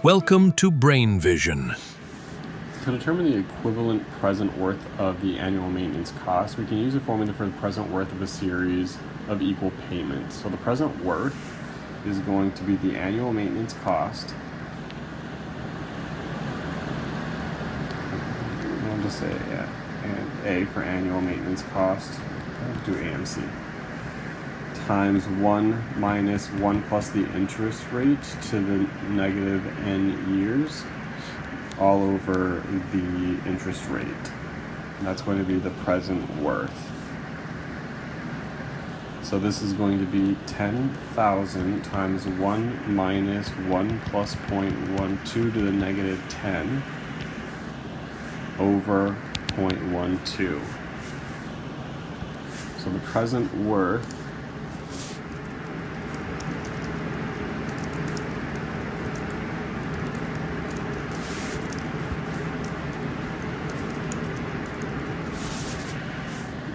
Welcome to Brain Vision. To determine the equivalent present worth of the annual maintenance cost, we can use a formula for the present worth of a series of equal payments. So the present worth is going to be the annual maintenance cost. I'll just say and A for annual maintenance cost. I'll do AMC. Times 1 minus 1 plus the interest rate to the negative n years all over the interest rate. That's going to be the present worth. So this is going to be 10,000 times 1 minus 1 plus 0.12 to the negative 10 over 0.12. So the present worth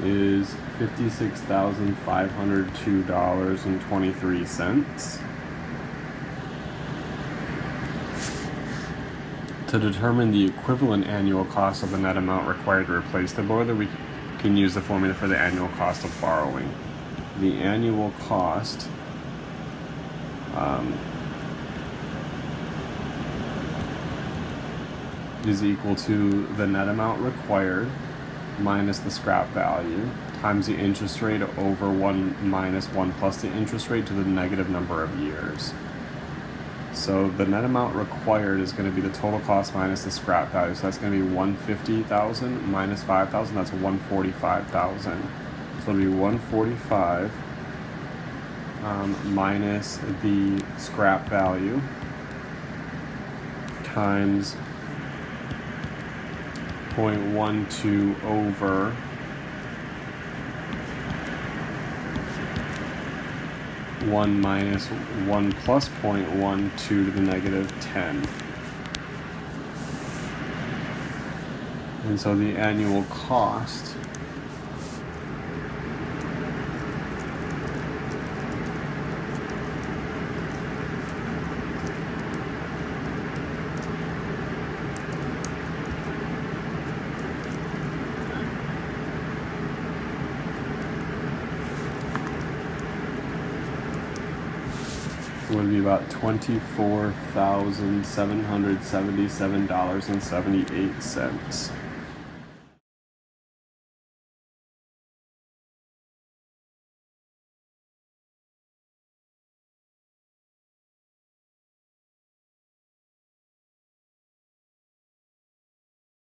is $56,502.23. To determine the equivalent annual cost of the net amount required to replace the boiler, we can use the formula for the annual cost of borrowing. The annual cost is equal to the net amount required minus the scrap value times the interest rate over 1 minus 1 plus the interest rate to the negative number of years. So the net amount required is going to be the total cost minus the scrap value. So that's going to be 150,000 minus 5,000. That's 145,000. So it'll be 145 minus the scrap value times 0.12 over 1 minus 1 plus 0.12 to the negative 10. And so the annual cost would be about $24,777.78.